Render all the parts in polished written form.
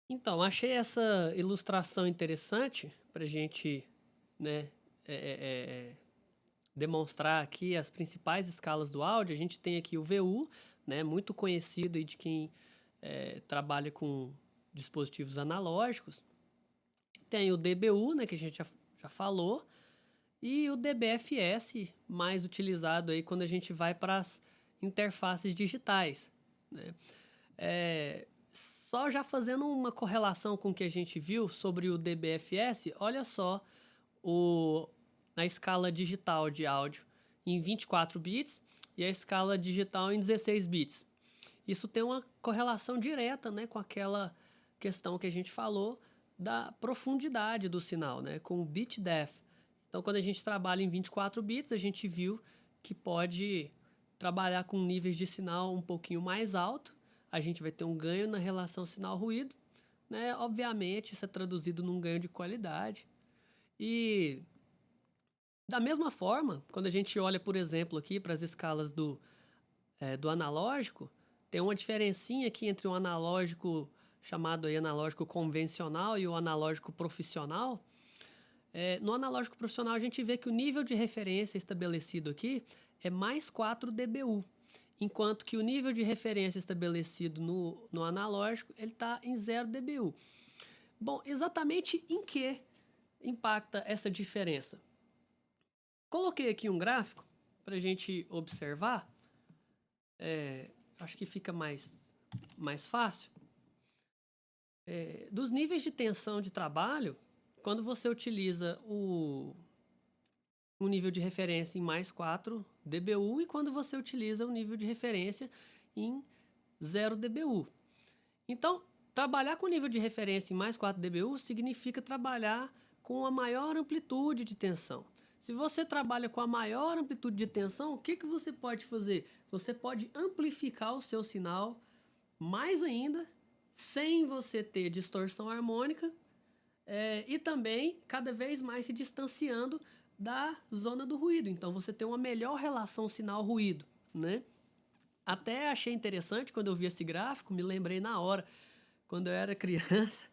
Então, achei essa ilustração interessante para a gente, né, eh, eh, demonstrar aqui as principais escalas do áudio. A gente tem aqui o VU, né, muito conhecido aí de quem trabalha com dispositivos analógicos. Tem o DBU, né, que a gente já falou, e o DBFS, mais utilizado aí quando a gente vai para as interfaces digitais, né? Só já fazendo uma correlação com o que a gente viu sobre o DBFS, olha só o, a escala digital de áudio em 24 bits e a escala digital em 16 bits. Isso tem uma correlação direta, né, com aquela questão que a gente falou da profundidade do sinal, né, com o bit depth. Então, quando a gente trabalha em 24 bits, a gente viu que pode trabalhar com níveis de sinal um pouquinho mais alto. A gente vai ter um ganho na relação sinal-ruído, né? Obviamente, isso é traduzido num ganho de qualidade. E da mesma forma, quando a gente olha, por exemplo, aqui para as escalas do analógico, tem uma diferencinha aqui entre o analógico chamado aí analógico convencional e o analógico profissional. No analógico profissional, a gente vê que o nível de referência estabelecido aqui é mais 4 dBu, enquanto que o nível de referência estabelecido no analógico ele está em 0 dBu. Bom, exatamente em que impacta essa diferença? Coloquei aqui um gráfico para a gente observar, acho que fica mais fácil. Dos níveis de tensão de trabalho, quando você utiliza o nível de referência em mais 4 dBu e quando você utiliza o nível de referência em 0 dBu. Então, trabalhar com nível de referência em mais 4 dBu significa trabalhar com a maior amplitude de tensão. Se você trabalha com a maior amplitude de tensão, o que você pode fazer? Você pode amplificar o seu sinal mais ainda, sem você ter distorção harmônica, e também cada vez mais se distanciando da zona do ruído. Então você tem uma melhor relação sinal-ruído, né? Até achei interessante quando eu vi esse gráfico, me lembrei na hora, quando eu era criança,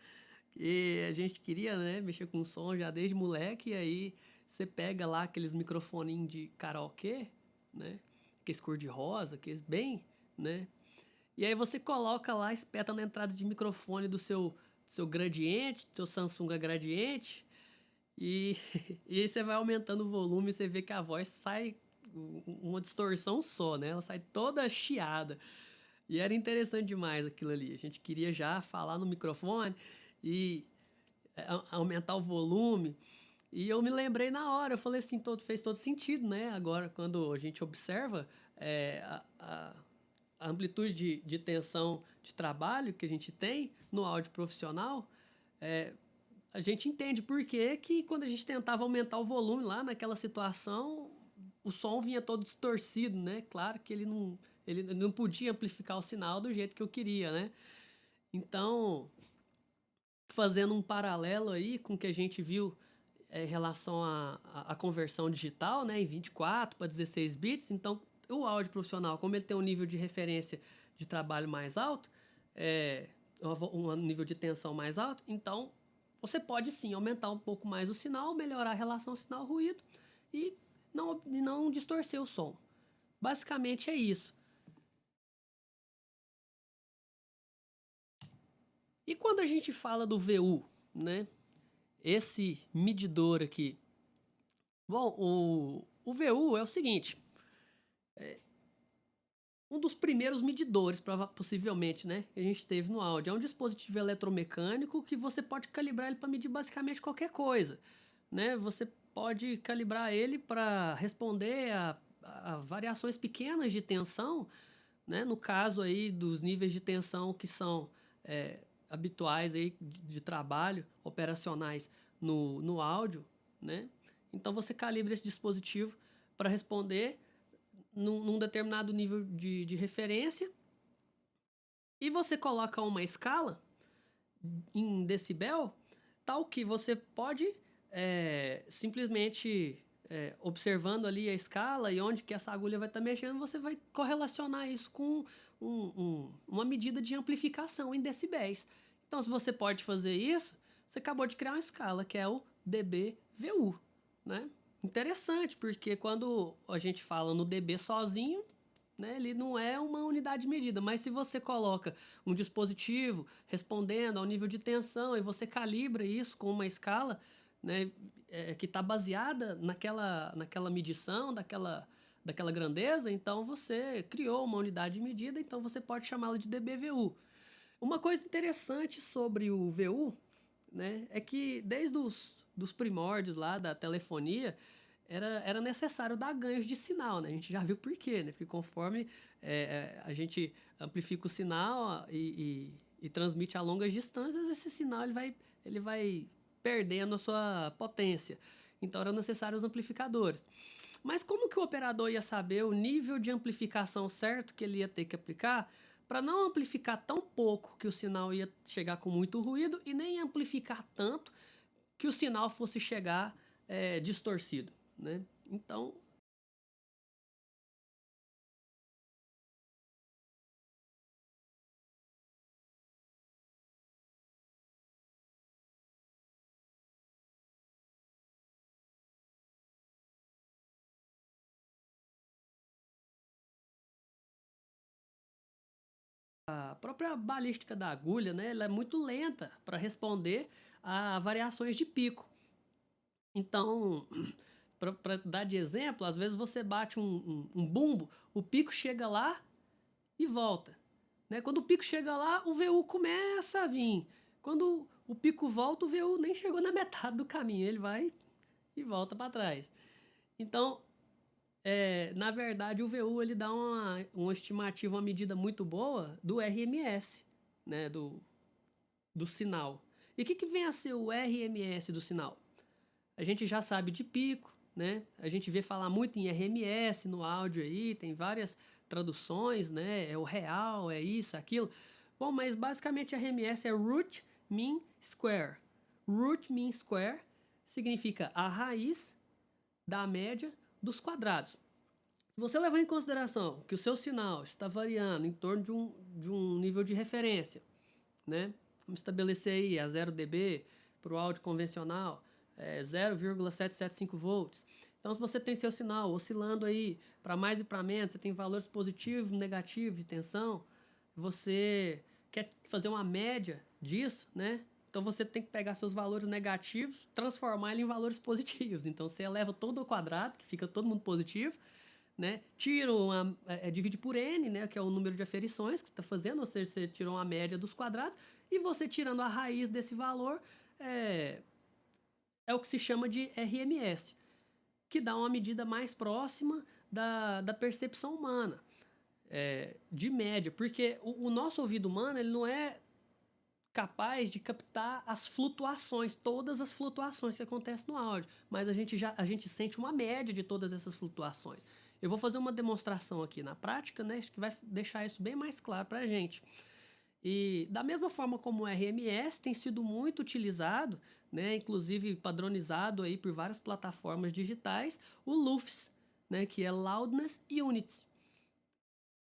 e a gente queria, né, mexer com som já desde moleque, e aí você pega lá aqueles microfoninhos de karaokê, né? Aqueles cor-de-rosa, aqueles bem, né? E aí você coloca lá, espeta na entrada de microfone do seu gradiente, do seu Samsung gradiente, e, e aí você vai aumentando o volume e você vê que a voz sai uma distorção só, né? Ela sai toda chiada. E era interessante demais aquilo ali. A gente queria já falar no microfone e aumentar o volume. E eu me lembrei na hora, eu falei assim, fez todo sentido, né? Agora, quando a gente observa a amplitude de tensão de trabalho que a gente tem no áudio profissional, a gente entende por que quando a gente tentava aumentar o volume lá naquela situação, o som vinha todo distorcido, né? Claro que ele não podia amplificar o sinal do jeito que eu queria, né? Então, fazendo um paralelo aí com o que a gente viu em relação à conversão digital, né, em 24 para 16 bits, então o áudio profissional, como ele tem um nível de referência de trabalho mais alto, um nível de tensão mais alto, então você pode sim aumentar um pouco mais o sinal, melhorar a relação sinal-ruído e não distorcer o som. Basicamente é isso. E quando a gente fala do VU, né? Esse medidor aqui. Bom, o VU é o seguinte. Um dos primeiros medidores, possivelmente, né? Que a gente teve no áudio. É um dispositivo eletromecânico que você pode calibrar ele para medir basicamente qualquer coisa, né? Você pode calibrar ele para responder a variações pequenas de tensão, né? No caso aí dos níveis de tensão que são habituais aí de trabalho, operacionais no áudio, né? Então você calibra esse dispositivo para responder num determinado nível de referência e você coloca uma escala em decibel tal que você pode simplesmente observando ali a escala e onde que essa agulha vai estar mexendo, você vai correlacionar isso com uma medida de amplificação em decibéis. Então, se você pode fazer isso, você acabou de criar uma escala, que é o dBVU, né? Interessante, porque quando a gente fala no dB sozinho, né, ele não é uma unidade de medida, mas se você coloca um dispositivo respondendo ao nível de tensão e você calibra isso com uma escala, né, que está baseada naquela medição, daquela grandeza, então você criou uma unidade de medida, então você pode chamá-la de dBVU. Uma coisa interessante sobre o VU, né, é que desde dos primórdios lá da telefonia, era necessário dar ganhos de sinal, né? A gente já viu por quê, né? Porque conforme a gente amplifica o sinal e transmite a longas distâncias, esse sinal ele vai perdendo a sua potência. Então, eram necessários os amplificadores. Mas como que o operador ia saber o nível de amplificação certo que ele ia ter que aplicar para não amplificar tão pouco que o sinal ia chegar com muito ruído e nem amplificar tanto que o sinal fosse chegar distorcido, né? Então, a própria balística da agulha, né, ela é muito lenta para responder a variações de pico. Então, para dar de exemplo, às vezes você bate um bumbo, o pico chega lá e volta. Né? Quando o pico chega lá, o VU começa a vir. Quando o pico volta, o VU nem chegou na metade do caminho, ele vai e volta para trás. Então, na verdade, o VU ele dá uma estimativa, uma medida muito boa do RMS, né? do sinal. E o que vem a ser o RMS do sinal? A gente já sabe de pico, né? A gente vê falar muito em RMS no áudio aí, tem várias traduções, né? É o real, é isso, aquilo. Bom, mas basicamente RMS é Root Mean Square. Root Mean Square significa a raiz da média dos quadrados. Se você levar em consideração que o seu sinal está variando em torno de um nível de referência, né? Vamos estabelecer aí a 0 dB para o áudio convencional, 0,775 volts. Então, se você tem seu sinal oscilando aí para mais e para menos, você tem valores positivos, negativos de tensão, você quer fazer uma média disso, né? Então, você tem que pegar seus valores negativos, transformar ele em valores positivos. Então, você eleva todo ao quadrado, que fica todo mundo positivo, né? Divide por n, né, que é o número de aferições que você está fazendo, ou seja, você tirou uma média dos quadrados, e você tirando a raiz desse valor é o que se chama de RMS, que dá uma medida mais próxima da percepção humana, de média, porque o nosso ouvido humano ele não é capaz de captar as flutuações, todas as flutuações que acontecem no áudio, mas a gente sente uma média de todas essas flutuações. Eu vou fazer uma demonstração aqui na prática, né, que vai deixar isso bem mais claro para a gente. E da mesma forma como o RMS tem sido muito utilizado, né, inclusive padronizado aí por várias plataformas digitais, o LUFS, né, que é Loudness Units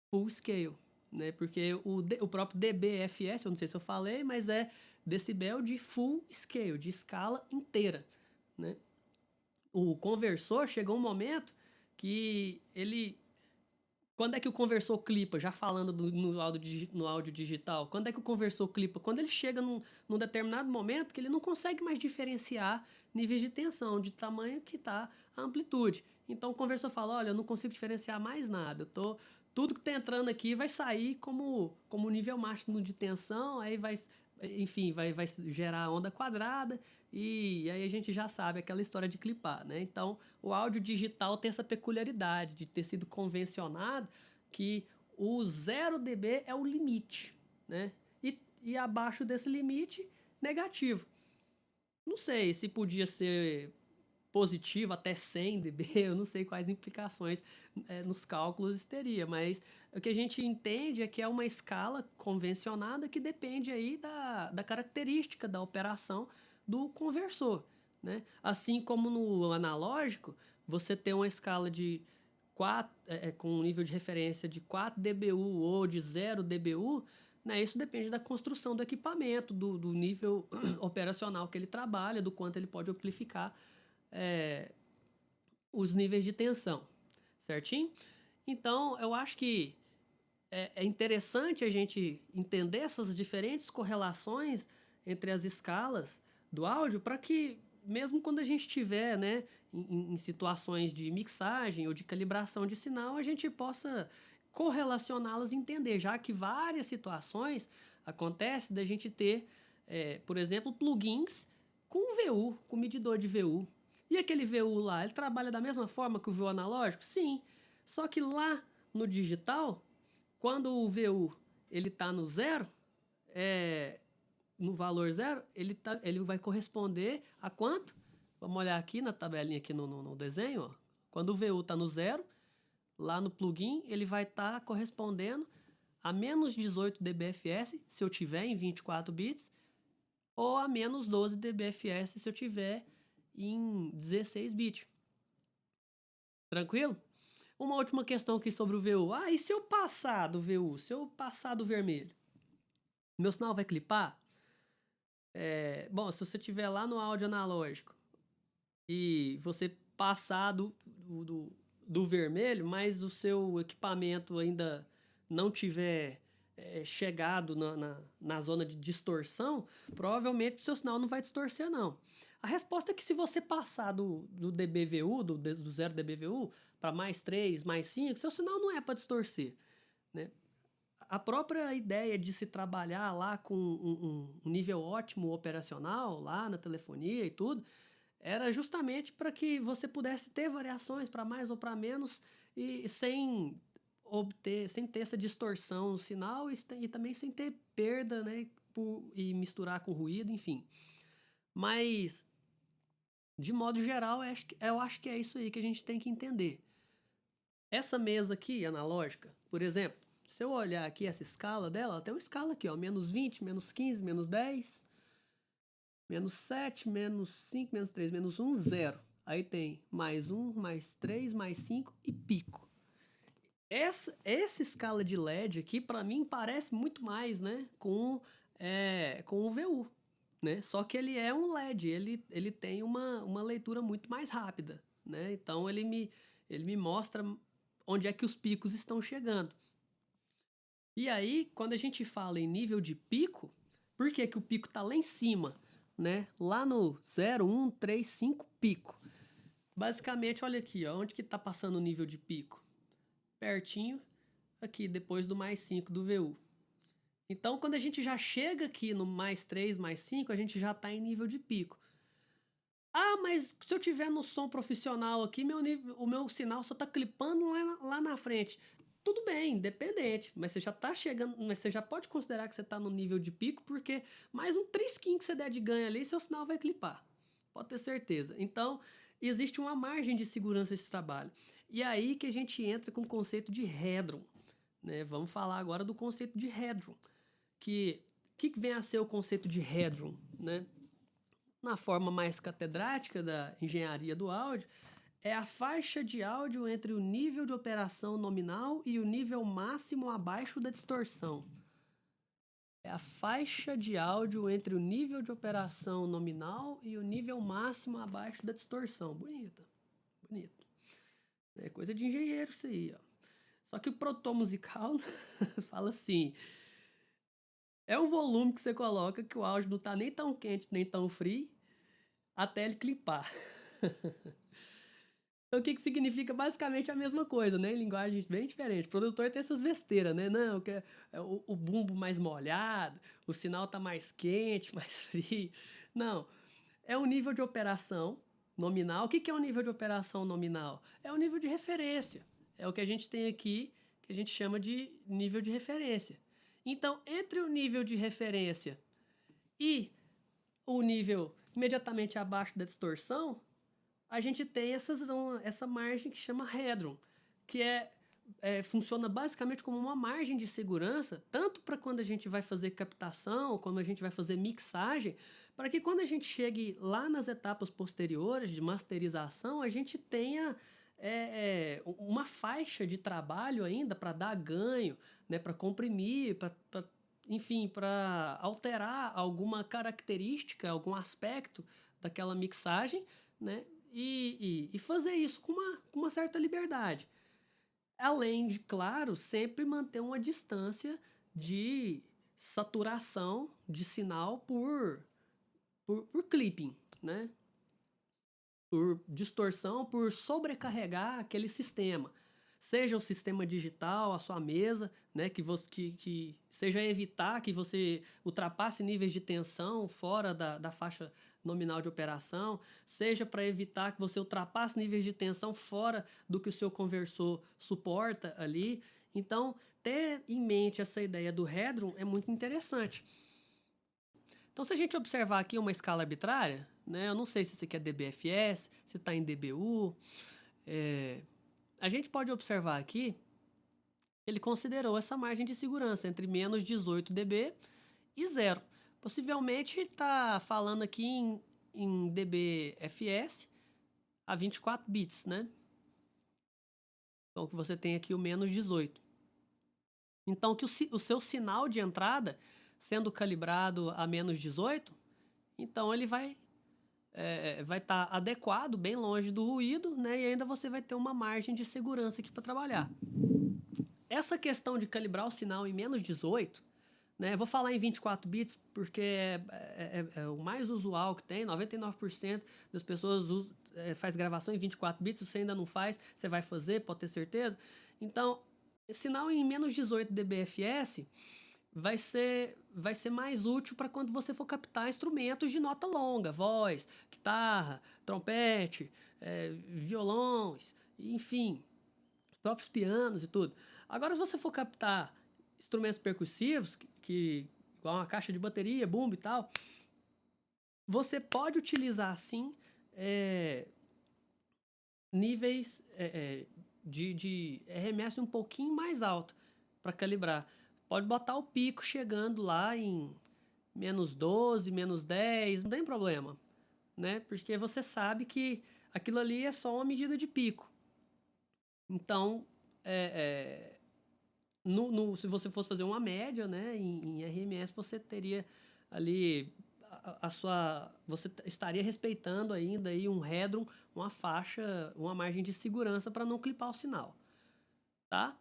Full Scale. Né, porque o próprio dBFS, eu não sei se eu falei, mas é decibel de full scale, de escala inteira. Né? O conversor chegou um momento que ele... Quando é que o conversor clipa? Já falando no áudio digital, quando é que o conversor clipa? Quando ele chega num determinado momento que ele não consegue mais diferenciar níveis de tensão, de tamanho que está a amplitude. Então o conversor fala, olha, eu não consigo diferenciar mais nada, tudo que está entrando aqui vai sair como nível máximo de tensão, aí enfim, vai gerar onda quadrada, e aí a gente já sabe aquela história de clipar, né? Então, o áudio digital tem essa peculiaridade de ter sido convencionado que o 0 dB é o limite, né? E abaixo desse limite, negativo. Não sei se podia ser positivo até 100 dB, eu não sei quais implicações nos cálculos teria, mas o que a gente entende é que é uma escala convencionada que depende aí da característica da operação do conversor. Né? Assim como no analógico, você tem uma escala de 4, com um nível de referência de 4 dBu ou de 0 dBu, né? Isso depende da construção do equipamento, do nível operacional que ele trabalha, do quanto ele pode amplificar os níveis de tensão, certinho? Então, eu acho que é interessante a gente entender essas diferentes correlações entre as escalas do áudio para que, mesmo quando a gente estiver, né, em situações de mixagem ou de calibração de sinal, a gente possa correlacioná-las e entender, já que várias situações acontecem da gente ter, por exemplo, plugins com VU, com medidor de VU. E aquele VU lá, ele trabalha da mesma forma que o VU analógico? Sim. Só que lá no digital, quando o VU ele está no zero, no valor zero, ele vai corresponder a quanto? Vamos olhar aqui na tabelinha aqui no desenho. Ó. Quando o VU está no zero, lá no plugin, ele vai estar correspondendo a menos 18 dBFS se eu tiver em 24 bits, ou a menos 12 dBFS se eu tiver em 16 bits. Tranquilo? Uma última questão aqui sobre o VU. E se eu passar do VU? Se eu passar do vermelho? Meu sinal vai clipar? Bom, se você estiver lá no áudio analógico e você passar do vermelho, mas o seu equipamento ainda não tiver chegado na zona de distorção, provavelmente o seu sinal não vai distorcer, não. A resposta é que se você passar do dBVU, do 0 dBVU, para mais 3, mais 5, seu sinal não é para distorcer, né? A própria ideia de se trabalhar lá com um nível ótimo operacional, lá na telefonia e tudo, era justamente para que você pudesse ter variações para mais ou para menos e sem ter essa distorção no sinal e também sem ter perda, né, e misturar com ruído, enfim. Mas, de modo geral, eu acho que é isso aí que a gente tem que entender. Essa mesa aqui, analógica, por exemplo, se eu olhar aqui essa escala dela, ela tem uma escala aqui, ó, menos 20, menos 15, menos 10, menos 7, menos 5, menos 3, menos 1, 0. Aí tem mais 1, mais 3, mais 5 e pico. Essa escala de LED aqui, para mim, parece muito mais, né, com o VU, né? Só que ele é um LED, ele tem uma leitura muito mais rápida, né? Então ele me mostra onde é que os picos estão chegando. E aí, quando a gente fala em nível de pico, por que que o pico está lá em cima, né? Lá no 0, 1, 3, 5, pico. Basicamente, olha aqui, ó, onde que está passando o nível de pico? Pertinho, aqui, depois do mais 5 do VU. Então, quando a gente já chega aqui no mais 3, mais 5, a gente já está em nível de pico. Mas se eu tiver no som profissional aqui, o meu sinal só está clipando lá na frente. Tudo bem, independente, mas você já está chegando, mas você já pode considerar que você está no nível de pico, porque mais um trisquinho que você der de ganho ali, seu sinal vai clipar. Pode ter certeza. Então, existe uma margem de segurança desse trabalho. E aí que a gente entra com o conceito de headroom, né? Vamos falar agora do conceito de headroom. Que vem a ser o conceito de headroom, né? Na forma mais catedrática da engenharia do áudio, é a faixa de áudio entre o nível de operação nominal e o nível máximo abaixo da distorção. É a faixa de áudio entre o nível de operação nominal e o nível máximo abaixo da distorção. Bonito. É coisa de engenheiro isso aí, ó. Só que o produtor musical fala assim: é o volume que você coloca que o áudio não tá nem tão quente nem tão frio até ele clipar. Então, o que significa basicamente a mesma coisa, né? Em linguagem bem diferente. O produtor tem essas besteiras, né? Não, que o bumbo mais molhado, o sinal tá mais quente, mais frio. Não, é o nível de operação nominal. O que é o nível de operação nominal? É o nível de referência. É o que a gente tem aqui, que a gente chama de nível de referência. Então, entre o nível de referência e o nível imediatamente abaixo da distorção, a gente tem essa margem que chama headroom, que funciona basicamente como uma margem de segurança, tanto para quando a gente vai fazer captação, quando a gente vai fazer mixagem, para que quando a gente chegue lá nas etapas posteriores de masterização, a gente tenha uma faixa de trabalho ainda para dar ganho, né, para comprimir, para enfim, para alterar alguma característica, algum aspecto daquela mixagem, né? E fazer isso com uma certa liberdade. Além de, claro, sempre manter uma distância de saturação de sinal por clipping, né? Por distorção, por sobrecarregar aquele sistema. Seja o sistema digital, a sua mesa, né, que seja evitar que você ultrapasse níveis de tensão fora da faixa nominal de operação, seja para evitar que você ultrapasse níveis de tensão fora do que o seu conversor suporta ali. Então, ter em mente essa ideia do headroom é muito interessante. Então, se a gente observar aqui uma escala arbitrária, né, eu não sei se isso aqui é dBFS, se está em dBu, a gente pode observar aqui, ele considerou essa margem de segurança entre menos 18 dB e 0. Possivelmente está falando aqui em dBFS a 24 bits, né? Então, que você tem aqui o menos 18. Então, que o seu sinal de entrada, sendo calibrado a menos 18, então ele vai estar adequado, bem longe do ruído, né? E ainda você vai ter uma margem de segurança aqui para trabalhar. Essa questão de calibrar o sinal em menos 18, né? Eu vou falar em 24 bits porque é o mais usual que tem, 99% das pessoas faz gravação em 24 bits, se você ainda não faz, você vai fazer, pode ter certeza. Então, sinal em menos 18 dBFS vai ser mais útil para quando você for captar instrumentos de nota longa, voz, guitarra, trompete, violões, enfim, próprios pianos e tudo. Agora, se você for captar instrumentos percussivos, igual uma caixa de bateria, bumbo e tal, você pode utilizar, sim, níveis de RMS um pouquinho mais alto para calibrar. Pode botar o pico chegando lá em menos 12, menos 10, não tem problema, né? Porque você sabe que aquilo ali é só uma medida de pico. Então, se você fosse fazer uma média, né, em RMS, você teria ali você estaria respeitando ainda aí um headroom, uma faixa, uma margem de segurança para não clipar o sinal, tá?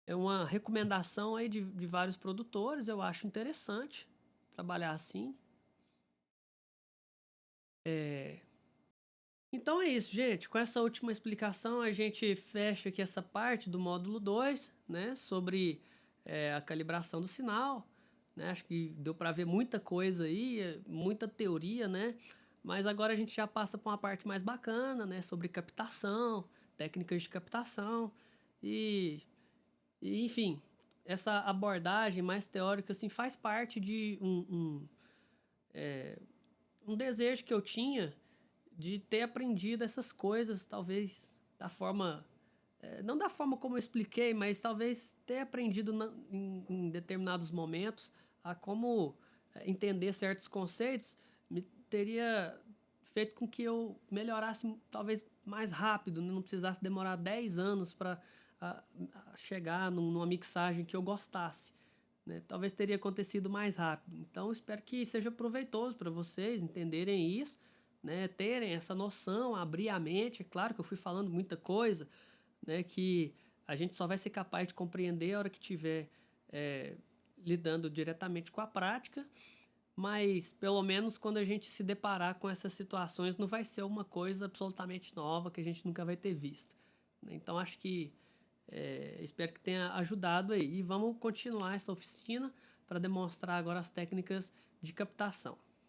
É uma recomendação aí de vários produtores, eu acho interessante trabalhar assim. Então é isso, gente. Com essa última explicação, a gente fecha aqui essa parte do módulo 2, né, sobre a calibração do sinal. Né? Acho que deu para ver muita coisa aí, muita teoria, né? Mas agora a gente já passa para uma parte mais bacana, né, sobre captação, técnicas de captação e enfim, essa abordagem mais teórica assim faz parte de um desejo que eu tinha de ter aprendido essas coisas, talvez da forma não da forma como eu expliquei, mas talvez ter aprendido em determinados momentos a como entender certos conceitos me teria feito com que eu melhorasse talvez mais rápido, né? Não precisasse demorar 10 anos para chegar numa mixagem que eu gostasse. Né? Talvez teria acontecido mais rápido. Então, espero que seja proveitoso para vocês entenderem isso, né? Terem essa noção, abrir a mente. É claro que eu fui falando muita coisa, né, que a gente só vai ser capaz de compreender a hora que estiver lidando diretamente com a prática, mas pelo menos quando a gente se deparar com essas situações não vai ser uma coisa absolutamente nova que a gente nunca vai ter visto. Né? Então acho que espero que tenha ajudado aí. E vamos continuar essa oficina para demonstrar agora as técnicas de captação.